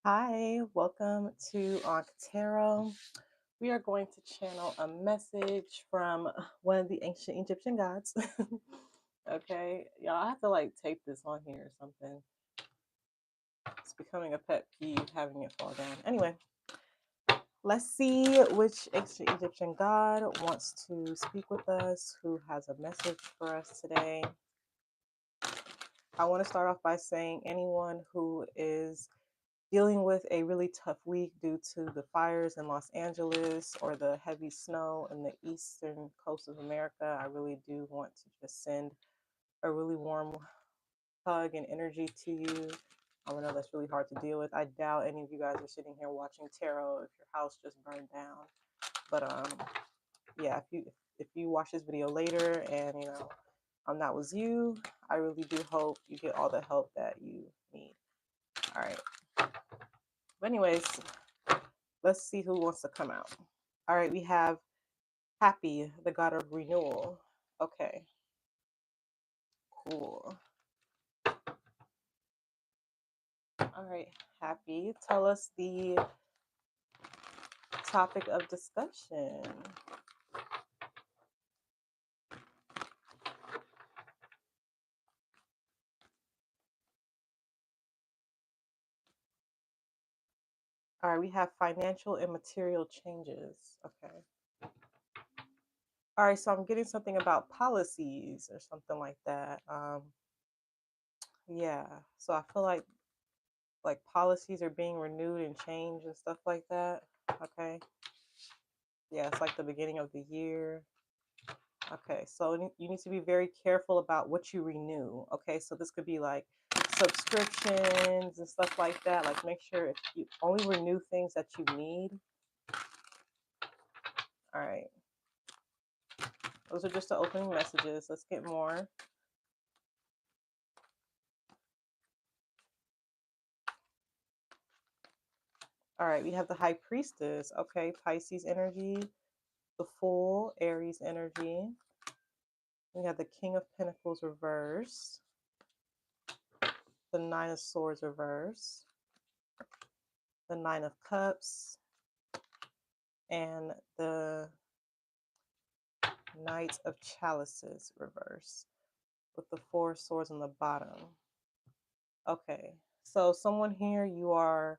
Hi, welcome to Ankh Tarot. We are going to channel a message from one of the ancient Egyptian gods. Okay, y'all, I have to like tape this on here or something. It's becoming a pet peeve having it fall down. Anyway, let's see which ancient Egyptian god wants to speak with us, who has a message for us today. I want to start off by saying anyone who is dealing with a really tough week due to the fires in Los Angeles or the heavy snow in the eastern coast of America, I really do want to just send a really warm hug and energy to you. I know that's really hard to deal with. I doubt any of you guys are sitting here watching tarot if your house just burned down. But yeah, if you watch this video later and that was you, I really do hope you get all the help that you need. All right. But anyways, let's see who wants to come out. All right, we have Happy, the god of renewal. Okay, cool. All right, Happy, tell us the topic of discussion. All right, we have financial and material changes. Okay. All right, so I'm getting something about policies or something like that. Yeah, so I feel like policies are being renewed and changed and stuff like that. Okay. Yeah, it's like the beginning of the year. Okay, so you need to be very careful about what you renew. Okay, so this could be like subscriptions and stuff like that. Like, make sure if you only renew things that you need. All right, those are just the opening messages. Let's get more. All right, we have the High Priestess. Okay, Pisces energy, the Fool, Aries energy. We have the King of Pentacles reverse, the Nine of Swords reverse, the Nine of Cups, and the Knight of Chalices reverse with the Four of Swords on the bottom. Okay, so someone here, you are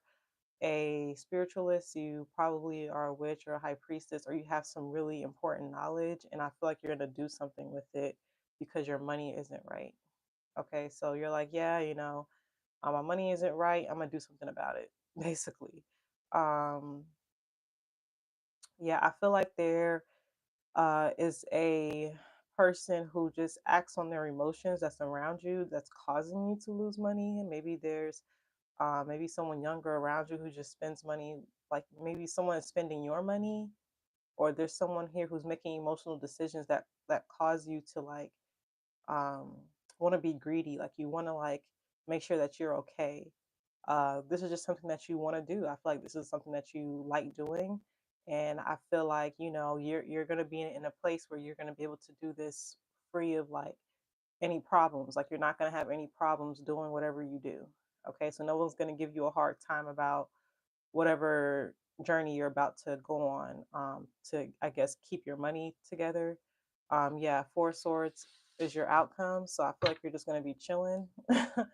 a spiritualist, you probably are a witch or a high priestess, or you have some really important knowledge, and I feel like you're going to do something with it because your money isn't right. Okay, so you're like, yeah, my money isn't right, I'm going to do something about it, basically. Um, yeah, I feel like there is a person who just acts on their emotions that's around you that's causing you to lose money. And maybe there's maybe someone younger around you who just spends money, like maybe someone is spending your money, or there's someone here who's making emotional decisions that cause you to like um, want to be greedy, like you want to like make sure that you're okay. This is just something that you want to do. I feel like this is something that you like doing, and I feel like you're gonna be in a place where you're gonna be able to do this free of like any problems. Like, you're not gonna have any problems doing whatever you do. Okay, so no one's gonna give you a hard time about whatever journey you're about to go on, to, I guess, keep your money together. Yeah, Four Swords is your outcome, so I feel like you're just going to be chilling. I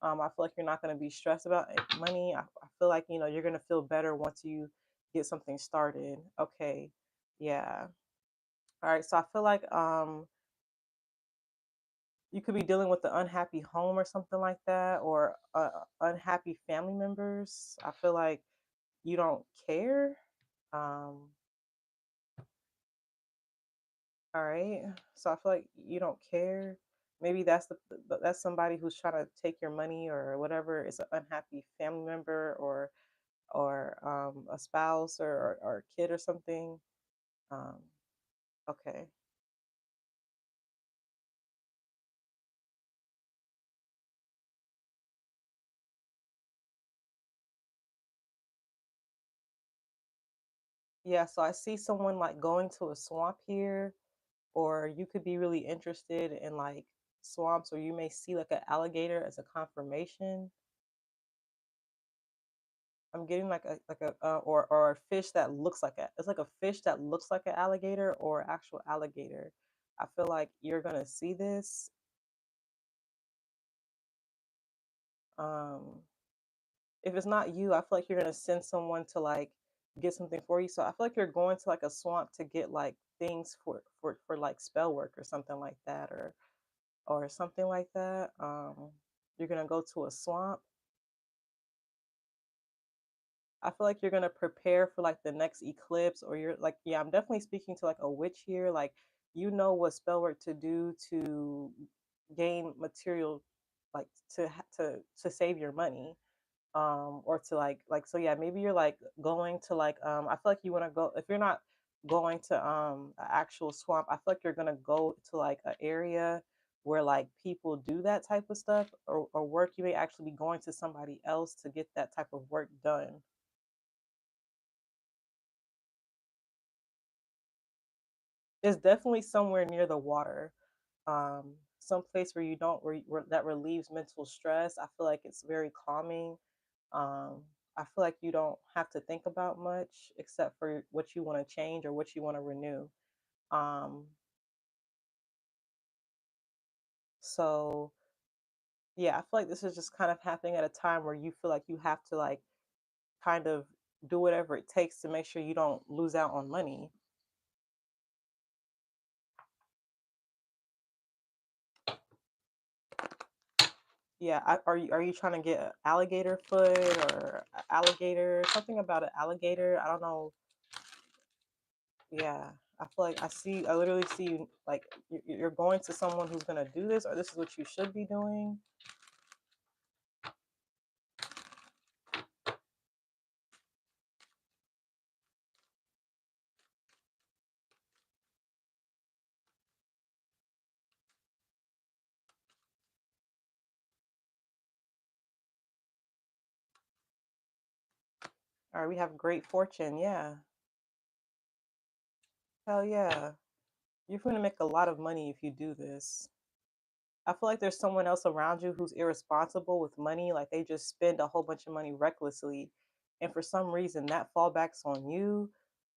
feel like you're not going to be stressed about money. I feel like you're going to feel better once you get something started. Okay, yeah. All right, so I feel like you could be dealing with an unhappy home or something like that, or unhappy family members. I feel like you don't care. Um, all right. So I feel like you don't care. Maybe that's somebody who's trying to take your money or whatever. It's an unhappy family member or a spouse or a kid or something. Um, okay. Yeah, so I see someone like going to a swamp here, or you could be really interested in like swamps, or you may see like an alligator as a confirmation. I'm getting like a or a fish that looks like a it's like a fish that looks like an alligator or actual alligator. I feel like you're gonna see this. Um, if it's not you, I feel like you're gonna send someone to like get something for you. So I feel like you're going to like a swamp to get like things for like spell work or something like that or something like that. You're gonna go to a swamp. I feel like you're gonna prepare for like the next eclipse, or you're like, yeah, I'm definitely speaking to like a witch here. Like, you know what spell work to do to gain material, like to save your money, or to like so yeah, maybe you're like going to like I feel like you want to go if you're not going to an actual swamp. I feel like you're gonna go to like an area where like people do that type of stuff or work. You may actually be going to somebody else to get that type of work done. It's definitely somewhere near the water. Some place where you don't where that relieves mental stress. I feel like it's very calming. I feel like you don't have to think about much except for what you want to change or what you want to renew. Um, so yeah, I feel like this is just kind of happening at a time where you feel like you have to like kind of do whatever it takes to make sure you don't lose out on money. Yeah, are you trying to get a alligator foot or alligator something about an alligator? I don't know. Yeah, I feel like I literally see you like you're going to someone who's gonna do this, or this is what you should be doing. All right, we have great fortune. Yeah, hell yeah, you're gonna make a lot of money if you do this. I feel like there's someone else around you who's irresponsible with money. Like they just spend a whole bunch of money recklessly. And for some reason that fallback's on you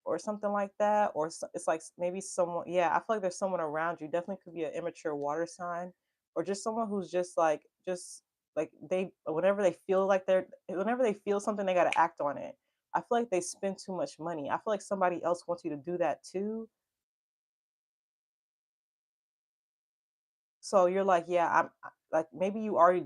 or something like that. Or it's like maybe someone, yeah, I feel like there's someone around you. Definitely could be an immature water sign or just someone who's just like whenever they feel something, they got to act on it. I feel like they spend too much money. I feel like somebody else wants you to do that too. So you're like, yeah, like maybe you already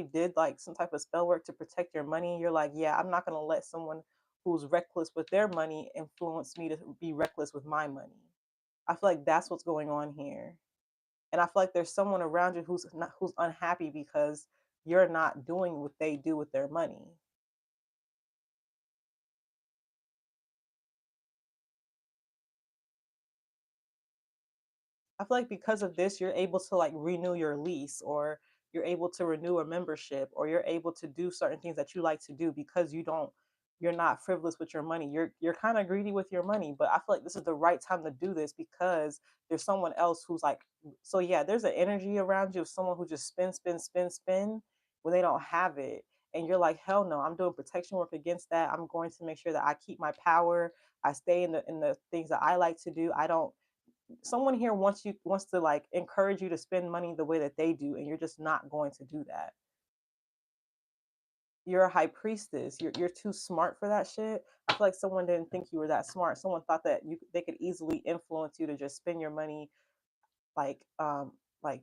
did like some type of spell work to protect your money. You're like, yeah, I'm not gonna let someone who's reckless with their money influence me to be reckless with my money. I feel like that's what's going on here. And I feel like there's someone around you who's unhappy because you're not doing what they do with their money. I feel like because of this, you're able to like renew your lease or you're able to renew a membership or you're able to do certain things that you like to do because you're not frivolous with your money. You're kind of greedy with your money, but I feel like this is the right time to do this because there's someone else who's like so yeah, there's an energy around you of someone who just spin when they don't have it. And you're like, hell no, I'm doing protection work against that. I'm going to make sure that I keep my power. I stay in the things that I like to do. I don't someone here wants to like encourage you to spend money the way that they do and you're just not going to do that. You're a high priestess. You're too smart for that shit. I feel like someone didn't think you were that smart. Someone thought that they could easily influence you to just spend your money like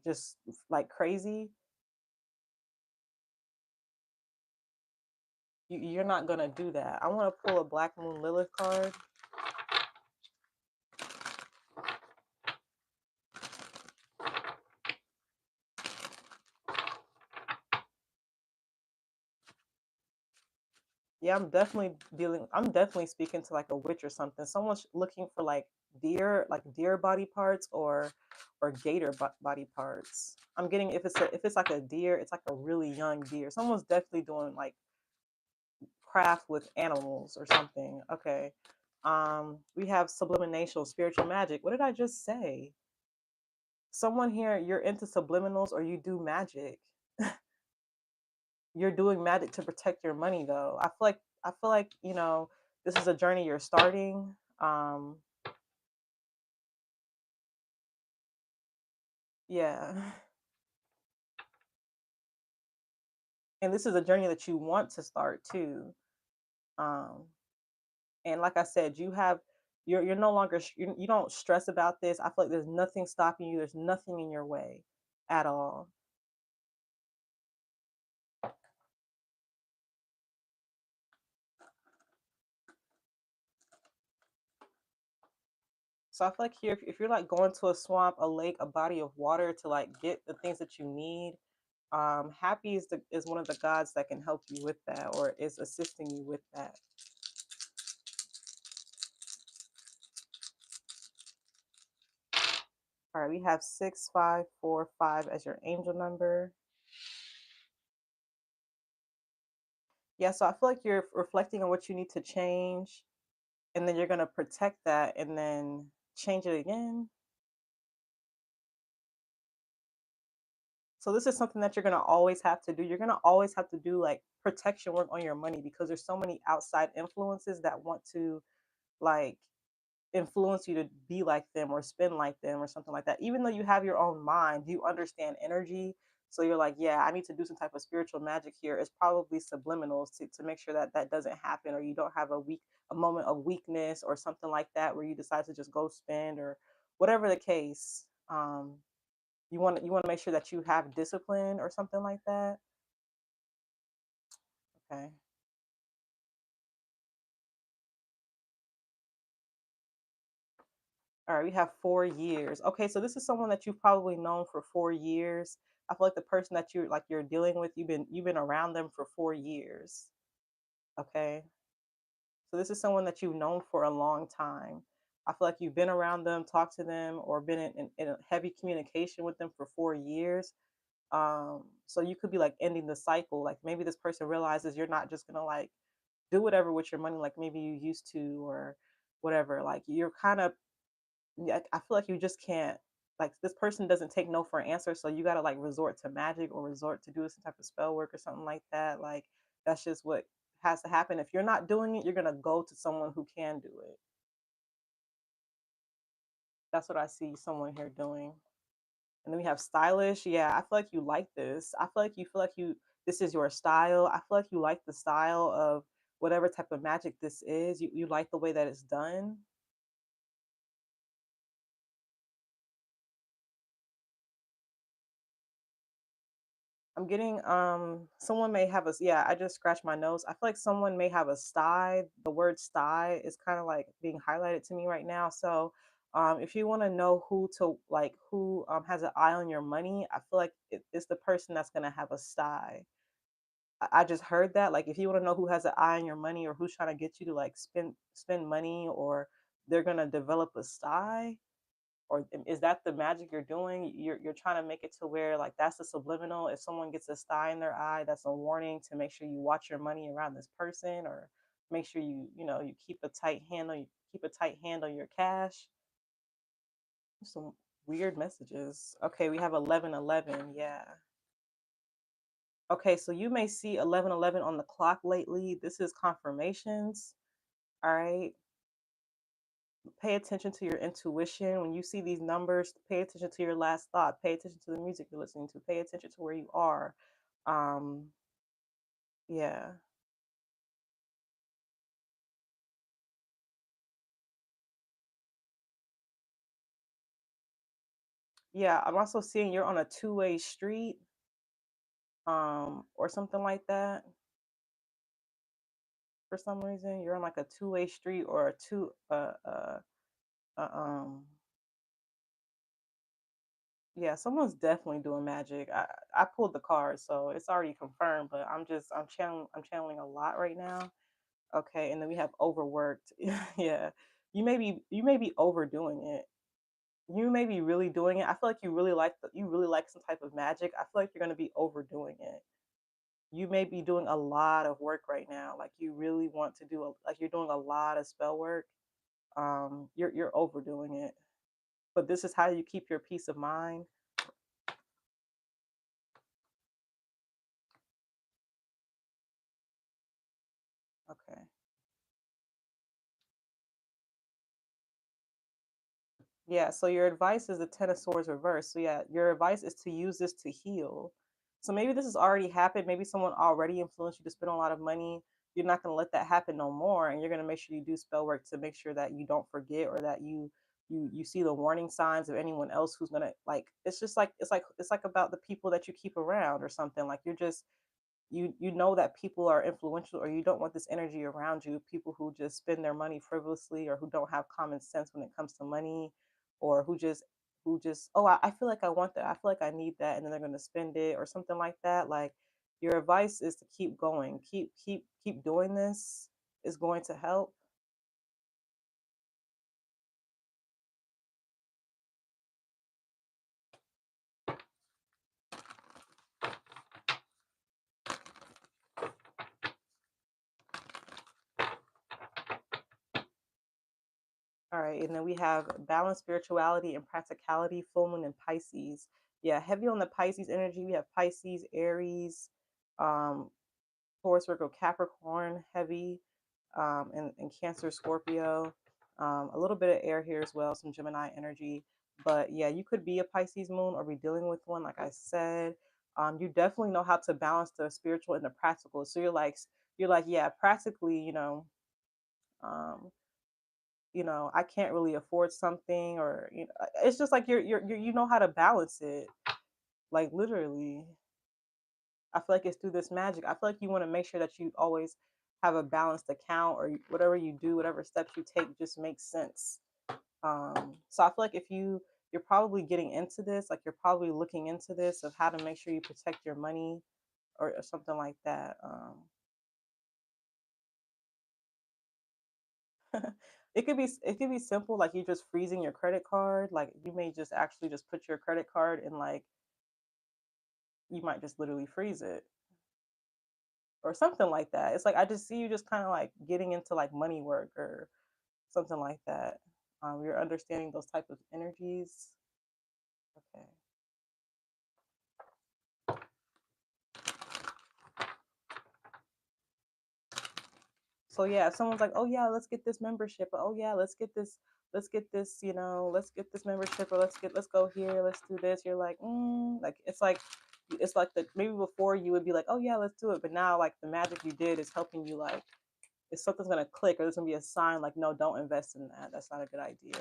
just like crazy. You're not gonna do that. I want to pull a Black Moon Lilith card. Yeah, I'm definitely speaking to like a witch or something. Someone's looking for like deer body parts or gator body parts. I'm getting if it's like a deer, it's like a really young deer. Someone's definitely doing like craft with animals or something. Okay. We have sublimination, spiritual magic. What did I just say? Someone here, you're into subliminals or you do magic. you're doing magic to protect your money though. I feel like, this is a journey you're starting. Yeah. And this is a journey that you want to start too. Um and like I said, you're no longer you don't stress about this. I feel like there's nothing stopping you. There's nothing in your way at all. So I feel like here, if you're like going to a swamp, a lake, a body of water to like get the things that you need, happy is one of the gods that can help you with that or is assisting you with that. All right, we have 6545 as your angel number. Yeah, so I feel like you're reflecting on what you need to change, and then you're gonna protect that and then change it again. So this is something that you're gonna always have to do. You're gonna always have to do like protection work on your money because there's so many outside influences that want to like influence you to be like them or spend like them or something like that. Even though you have your own mind, you understand energy. So you're like, yeah, I need to do some type of spiritual magic here. It's probably subliminals to make sure that that doesn't happen or you don't have a moment of weakness or something like that where you decide to just go spend or whatever the case. You want to make sure that you have discipline or something like that. Okay. All right, we have 4 years. Okay, so this is someone that you've probably known for 4 years. I feel like the person that you're dealing with, you've been around them for 4 years. Okay. So this is someone that you've known for a long time. I feel like you've been around them, talked to them, or been in a heavy communication with them for 4 years. So you could be like ending the cycle. Like maybe this person realizes you're not just gonna like do whatever with your money like maybe you used to or whatever. Like you're kind of yeah, I feel like you just can't like this person doesn't take no for an answer, so you gotta like resort to magic or resort to do some type of spell work or something like that. Like that's just what has to happen. If you're not doing it, you're gonna go to someone who can do it. That's what I see someone here doing. And then we have stylish. Yeah, I feel like you like this. I feel like you this is your style. I feel like you like the style of whatever type of magic this is. You like the way that it's done. I'm getting someone may have a yeah, I just scratched my nose. I feel like someone may have a sty. The word sty is kind of like being highlighted to me right now. So if you want to know who has an eye on your money, I feel like it's the person that's gonna have a sty. I just heard that. Like if you want to know who has an eye on your money or who's trying to get you to like spend money or they're gonna develop a sty, or is that the magic you're doing? You're trying to make it to where like that's a subliminal. If someone gets a sty in their eye, that's a warning to make sure you watch your money around this person, or make sure you keep a tight hand on your cash. Some weird messages. Okay, we have 1111. Yeah. Okay, so you may see 1111 on the clock lately. This is confirmations. All right. Pay attention to your intuition. When you see these numbers, pay attention to your last thought. Pay attention to the music you're listening to. Pay attention to where you are. Um, yeah. Yeah. I'm also seeing you're on a two-way street, or something like that. For some reason, you're on like a two-way street or a two uh um yeah, someone's definitely doing magic. I pulled the card, so it's already confirmed, but I'm channeling a lot right now. Okay, and then we have overworked. Yeah. You may be overdoing it. You may be really doing it. I feel like you really like some type of magic. I feel like you're going to be overdoing it. You may be doing a lot of work right now. Like you really want to like you're doing a lot of spell work. You're overdoing it. But this is how you keep your peace of mind. Okay. Yeah, so your advice is the Ten of Swords reversed. So yeah, your advice is to use this to heal. So maybe this has already happened. Maybe someone already influenced you to spend a lot of money. You're not going to let that happen no more, and you're going to make sure you do spell work to make sure that you don't forget, or that you see the warning signs of anyone else who's going to, like, it's just like it's like about the people that you keep around or something. Like, you're just, you know that people are influential, or you don't want this energy around you, people who just spend their money frivolously, or who don't have common sense when it comes to money, or who just, oh, I feel like I want that, I feel like I need that, and then they're going to spend it or something like that. Like, your advice is to keep going, keep doing this, is going to help. All right, and then we have balance, spirituality, and practicality, full moon and Pisces. Yeah, heavy on the Pisces energy. We have Pisces, Aries, um, Taurus, Virgo, Capricorn, heavy, and Cancer, Scorpio. A little bit of air here as well, some Gemini energy. But yeah, you could be a Pisces moon or be dealing with one, like I said. You definitely know how to balance the spiritual and the practical. So you're like, yeah, practically, um, I can't really afford something, or it's just like you know how to balance it, like, literally. I feel like it's through this magic. I feel like you want to make sure that you always have a balanced account, or whatever you do, whatever steps you take, just makes sense. So I feel like if you're probably getting into this, like, you're probably looking into this of how to make sure you protect your money, or something like that. It could be simple, like you just freezing your credit card. Like, you may just actually just put your credit card in, like, you might just literally freeze it or something like that. It's like, I just see you just kind of like getting into like money work or something like that. You're understanding those type of energies. Okay. So yeah, if someone's like, "Oh yeah, let's get this membership," or, "Oh yeah, let's get this membership," or, let's go here, let's do this." You're like, it's like the maybe before you would be like, "Oh yeah, let's do it," but now, like, the magic you did is helping you, like, if something's gonna click, or there's gonna be a sign like, "No, don't invest in that. That's not a good idea."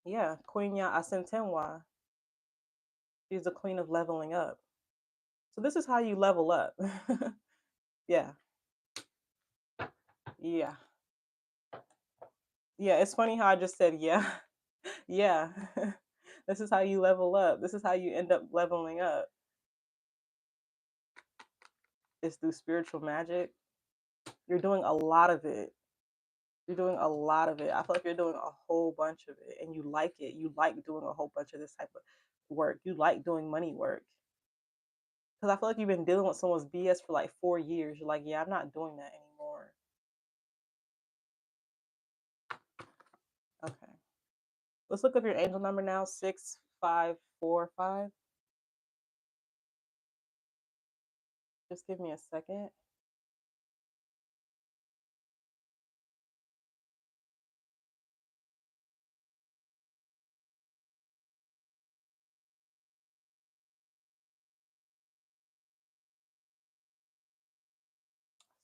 Yeah, Queen Ya Asentenwa. She's the queen of leveling up. So this is how you level up. Yeah, yeah, yeah. It's funny how I just said yeah, yeah. This is how you level up. This is how you end up leveling up. It's through spiritual magic. You're doing a lot of it. You're doing a lot of it. I feel like you're doing a whole bunch of it, and you like it. You like doing a whole bunch of this type of work. You like doing money work. Because I feel like you've been dealing with someone's BS for like 4 years. You're like, yeah, I'm not doing that anymore. Okay. Let's look up your angel number now. 6545. Just give me a second.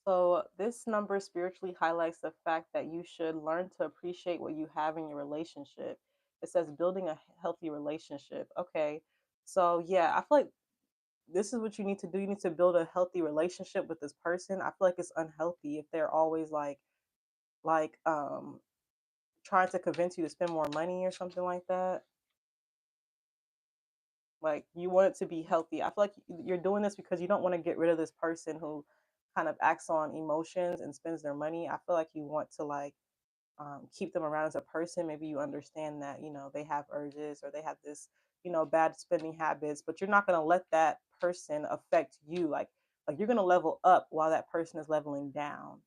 So this number spiritually highlights the fact that you should learn to appreciate what you have in your relationship. It says building a healthy relationship. Okay. So yeah, I feel like this is what you need to do. You need to build a healthy relationship with this person. I feel like it's unhealthy if they're always like trying to convince you to spend more money or something like that. Like, you want it to be healthy. I feel like you're doing this because you don't want to get rid of this person who kind of acts on emotions and spends their money. I feel like you want to, like, keep them around as a person. Maybe you understand that they have urges, or they have this bad spending habits, but you're not gonna let that person affect you. Like, you're gonna level up while that person is leveling down.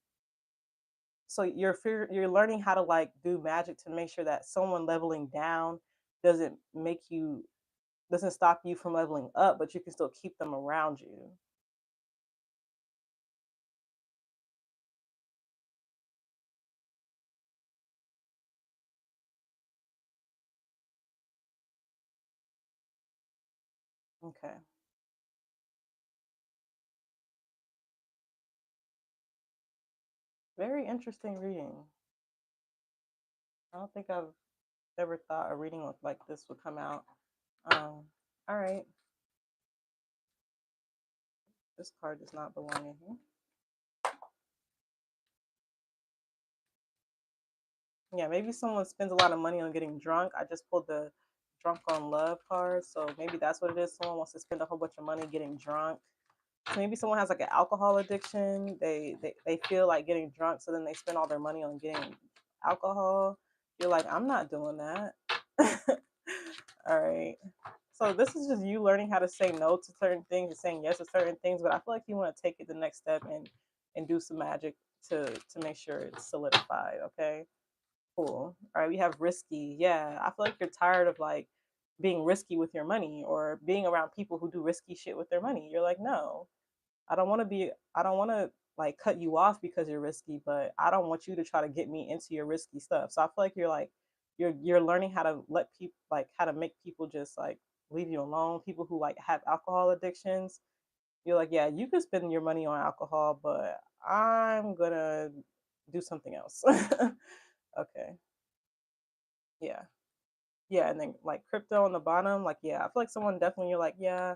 So you're learning how to, like, do magic to make sure that someone leveling down doesn't make you doesn't stop you from leveling up, but you can still keep them around you. Okay. Very interesting reading. I don't think I've ever thought a reading like this would come out. All right. This card does not belong in here. Yeah, maybe someone spends a lot of money on getting drunk. I just pulled the drunk on love card, so maybe that's what it is. Someone wants to spend a whole bunch of money getting drunk. So maybe someone has like an alcohol addiction. They feel like getting drunk, so then they spend all their money on getting alcohol. You're like, I'm not doing that. All right. So this is just you learning how to say no to certain things and saying yes to certain things, but I feel like you want to take it the next step and do some magic to make sure it's solidified. Okay. Cool. All right, we have risky. Yeah, I feel like you're tired of like being risky with your money or being around people who do risky shit with their money. You're like, no, I don't want to like cut you off because you're risky, but I don't want you to try to get me into your risky stuff. So I feel like you're learning how to let people like how to make people just like leave you alone. People who like have alcohol addictions, you're like, yeah, you can spend your money on alcohol, but I'm gonna do something else. Okay. Yeah. Yeah, and then like crypto on the bottom, like yeah, I feel like someone definitely you're like, yeah,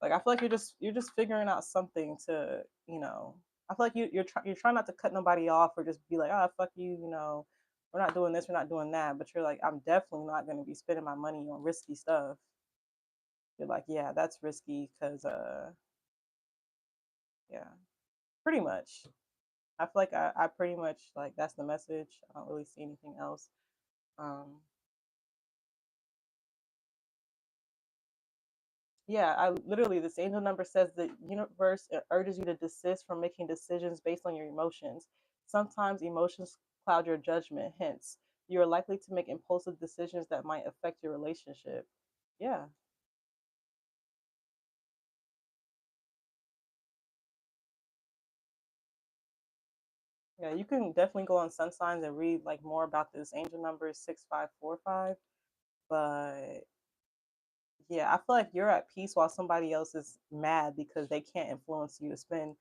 like I feel like you're just figuring out something to, I feel like you're trying not to cut nobody off or just be like, oh fuck you, we're not doing this, we're not doing that. But you're like, I'm definitely not gonna be spending my money on risky stuff. You're like, yeah, that's risky because yeah, pretty much. I feel like I pretty much like that's the message. I don't really see anything else. Um Yeah, I literally, this angel number says the universe urges you to desist from making decisions based on your emotions. Sometimes emotions cloud your judgment, hence, you are likely to make impulsive decisions that might affect your relationship. Yeah. Yeah, you can definitely go on Sun Signs and read like more about this angel number 6545. But yeah, I feel like you're at peace while somebody else is mad because they can't influence you to spend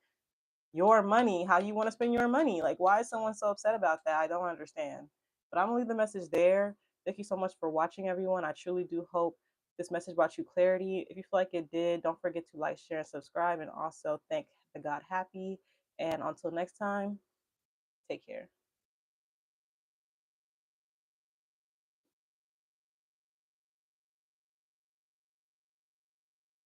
your money how you want to spend your money. Like, why is someone so upset about that? I don't understand. But I'm gonna leave the message there. Thank you so much for watching, everyone. I truly do hope this message brought you clarity. If you feel like it did, don't forget to like, share, and subscribe. And also thank the God Happy. And until next time, take care.